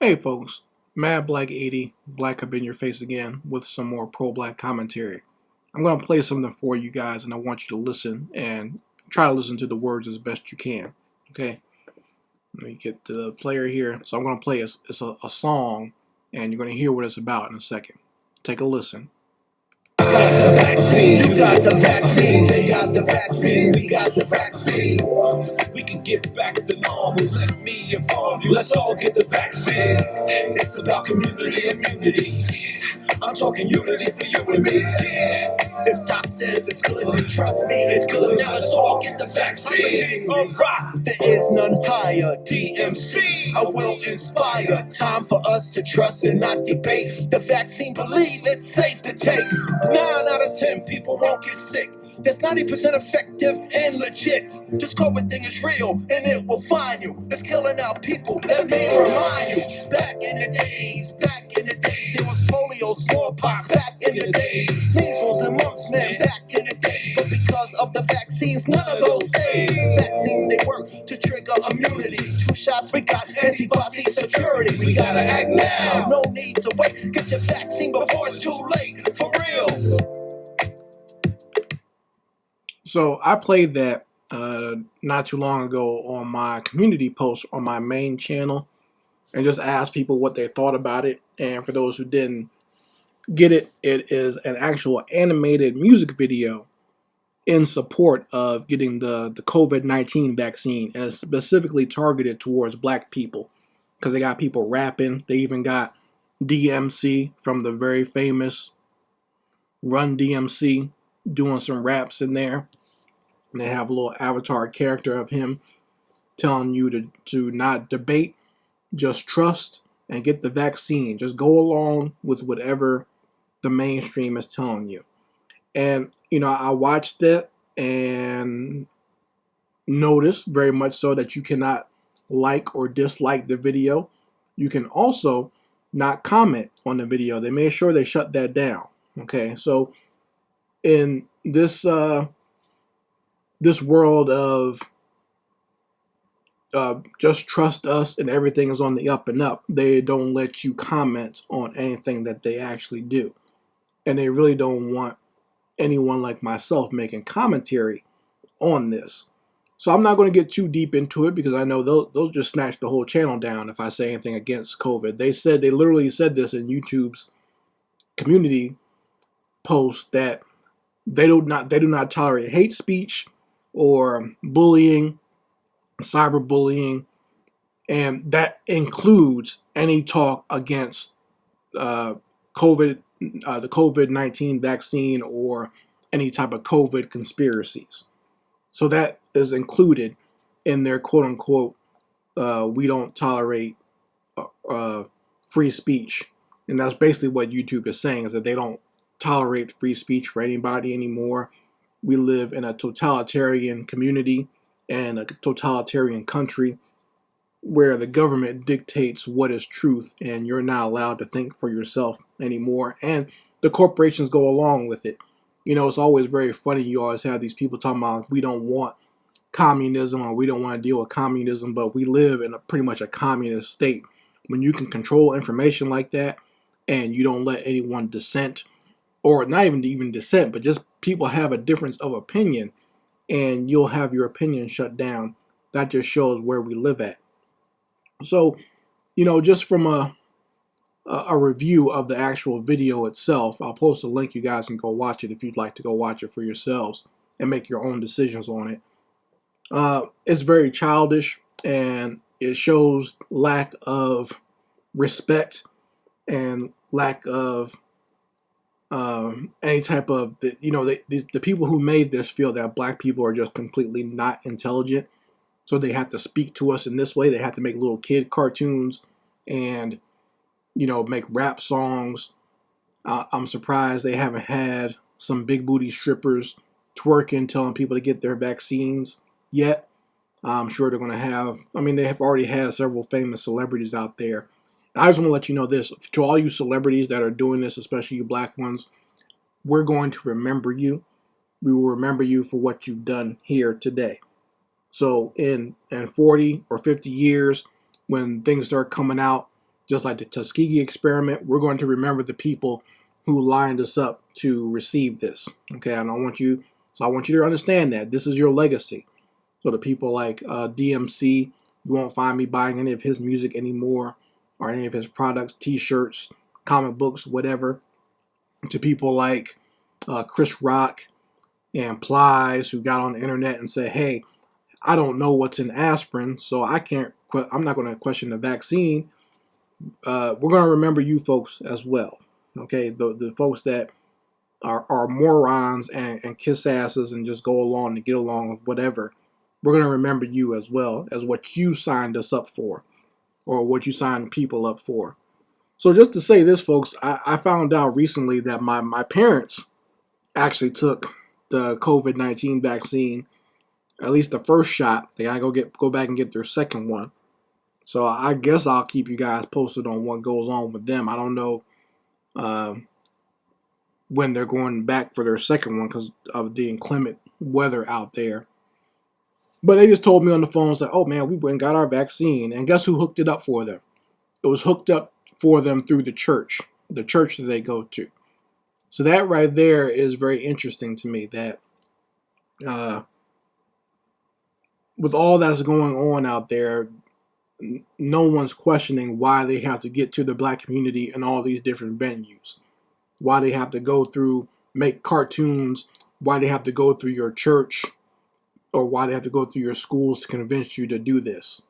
Hey folks, Mad Black 80, Black Up in Your Face again with some more pro-black commentary. I'm going to play something for you guys and I want you to listen and try to listen to the words as best you can. Okay, let me get the player here. So I'm going to play a song and you're going to hear what it's about in a second. Take a listen. Got the vaccine, you got the vaccine, they got the vaccine, we got the vaccine. We can get back to normal, let me inform you, let's all get the vaccine. It's about community immunity. I'm talking unity for you and me. If Doc says it's good, then trust me, it's good. Now let's all get the vaccine. Alright, there is none higher. DMC, I will inspire. Time for us to trust and not debate. The vaccine, believe it's safe to take. 9 out of 10 people won't get sick. That's 90% effective and legit. This COVID thing is real and it will find you. It's killing our people, let me remind you. Back in the days, there was polio, smallpox. Back in the days, measles and mumps, man. Back in the day, but because of the vaccines, none of those saved. Vaccines, they work to trigger immunity. 2 shots, we got antibody security. We gotta act now, no need to wait. Get your vaccine before it's too late, for real. So I played that not too long ago on my community post on my main channel and just asked people what they thought about it. And for those who didn't get it, it is an actual animated music video in support of getting the COVID-19 vaccine, and it's specifically targeted towards black people because they got people rapping. They even got DMC from the very famous Run DMC doing some raps in there. And they have a little avatar character of him telling you to not debate, just trust and get the vaccine. Just go along with whatever the mainstream is telling you. And, you know, I watched it and noticed very much so that you cannot like or dislike the video. You can also not comment on the video. They made sure they shut that down. Okay, so in this this world of just trust us and everything is on the up and up, they don't let you comment on anything that they actually do. And they really don't want anyone like myself making commentary on this. So I'm not going to get too deep into it because I know they'll just snatch the whole channel down if I say anything against COVID. They literally said this in YouTube's community post that they do not tolerate hate speech or bullying, cyberbullying, and that includes any talk against COVID, the COVID-19 vaccine, or any type of COVID conspiracies. So that is included in their quote-unquote, we don't tolerate free speech. And that's basically what YouTube is saying, is that they don't tolerate free speech for anybody anymore. We live in a totalitarian community and a totalitarian country where the government dictates what is truth and you're not allowed to think for yourself anymore. And the corporations go along with it. You know, it's always very funny. You always have these people talking about we don't want communism or we don't want to deal with communism, but we live in pretty much a communist state. When you can control information like that and you don't let anyone dissent, or not even dissent, but just people have a difference of opinion and you'll have your opinion shut down. That just shows where we live at. So, you know, just from a review of the actual video itself, I'll post a link. You guys can go watch it if you'd like to go watch it for yourselves and make your own decisions on it. It's very childish and it shows lack of respect and lack of any type of, you know, the people who made this feel that black people are just completely not intelligent. So they have to speak to us in this way. They have to make little kid cartoons and, you know, make rap songs. I'm surprised they haven't had some big booty strippers twerking, telling people to get their vaccines yet. I'm sure they're going to have, I mean, they have already had several famous celebrities out there. And I just want to let you know this, to all you celebrities that are doing this, especially you black ones, we're going to remember you. We will remember you for what you've done here today. So in 40 or 50 years, when things start coming out Just like the Tuskegee experiment, we're going to remember the people who lined us up to receive this. Okay, and I want you to understand that this is your legacy. So the people like DMC, you won't find me buying any of his music anymore, or any of his products, T-shirts, comic books, whatever. To people like Chris Rock and Plies, who got on the internet and said, "Hey, I don't know what's in aspirin, so I'm not going to question the vaccine." We're going to remember you folks as well. Okay, the folks that are morons and kiss asses and just go along to get along with whatever. We're going to remember you as well as what you signed us up for, or what you signed people up for. So just to say this, folks, I found out recently that my parents actually took the COVID-19 vaccine, at least the first shot. They gotta go back and get their second one. So I guess I'll keep you guys posted on what goes on with them. I don't know uh, when they're going back for their second one because of the inclement weather out there. But they just told me on the phone, said, "Oh man, we went and got our vaccine," and guess who hooked it up for them? It was hooked up for them through the church that they go to. So that right there is very interesting to me. That uh, with all that's going on out there, no one's questioning why they have to get to the black community in all these different venues. Why they have to go through, make cartoons, why they have to go through your church, or why they have to go through your schools to convince you to do this.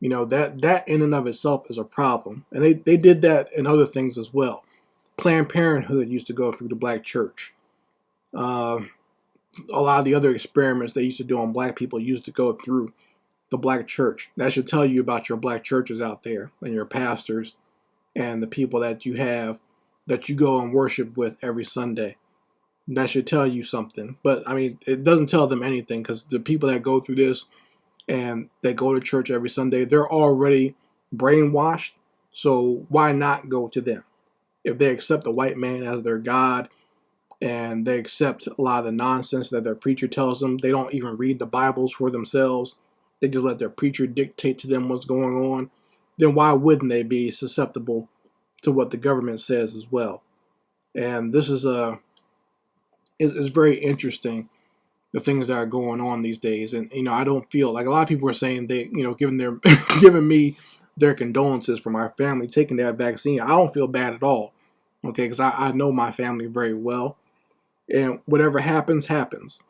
You know, that in and of itself is a problem. And they did that in other things as well. Planned Parenthood used to go through the black church. A lot of the other experiments they used to do on black people used to go through the black church. That should tell you about your black churches out there and your pastors and the people that you have that you go and worship with every Sunday. That should tell you something. But I mean, it doesn't tell them anything because the people that go through this and they go to church every Sunday, they're already brainwashed. So why not go to them? If they accept the white man as their God and they accept a lot of the nonsense that their preacher tells them, they don't even read the Bibles for themselves. They just let their preacher dictate to them what's going on. Then why wouldn't they be susceptible to what the government says as well? And this is very interesting, the things that are going on these days. And I don't feel like a lot of people are saying they giving their giving me their condolences for my family taking that vaccine. I don't feel bad at all, okay, because I know my family very well, and whatever happens happens.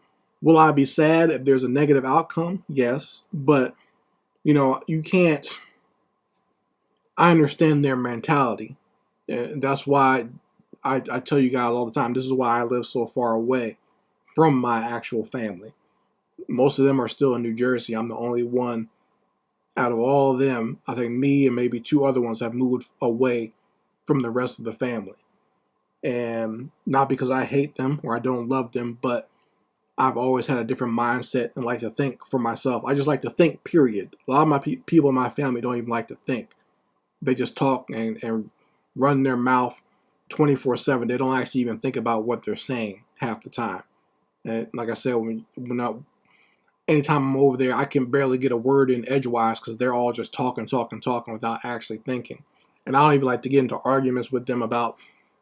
Will I be sad if there's a negative outcome? Yes, but you can't. I understand their mentality, and that's why I tell you guys all the time, this is why I live so far away from my actual family. Most of them are still in New Jersey. I'm the only one out of all of them. I think me and maybe two other ones have moved away from the rest of the family. And not because I hate them or I don't love them, but I've always had a different mindset and like to think for myself. I just like to think, period. A lot of my people in my family don't even like to think. They just talk and run their mouth 24/7. They don't actually even think about what they're saying half the time. And like I said, anytime I'm over there, I can barely get a word in edgewise because they're all just talking without actually thinking. And I don't even like to get into arguments with them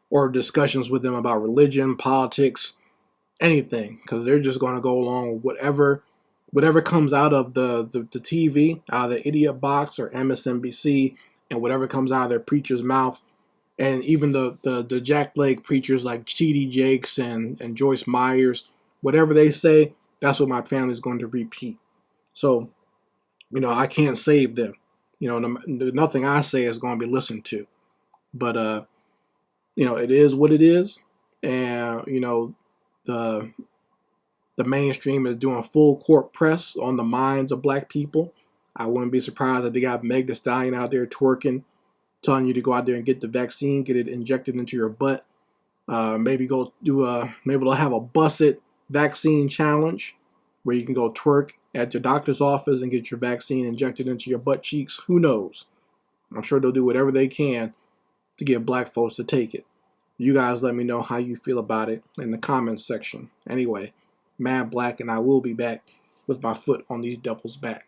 or discussions with them about religion, politics, anything, because they're just going to go along with whatever comes out of the TV, out of the idiot box or MSNBC, and whatever comes out of their preacher's mouth. And even the jackleg preachers like T.D. Jakes and Joyce Myers, whatever they say, that's what my family's going to repeat. So, I can't save them. Nothing I say is going to be listened to. But, it is what it is. And, the mainstream is doing full court press on the minds of black people. I wouldn't be surprised if they got Meg Thee Stallion out there twerking, telling you to go out there and get the vaccine, get it injected into your butt. Maybe they'll have a Bus It vaccine challenge where you can go twerk at your doctor's office and get your vaccine injected into your butt cheeks. Who knows? I'm sure they'll do whatever they can to get black folks to take it. You guys let me know how you feel about it in the comments section. Anyway, Mad Black, and I will be back with my foot on these devils' back.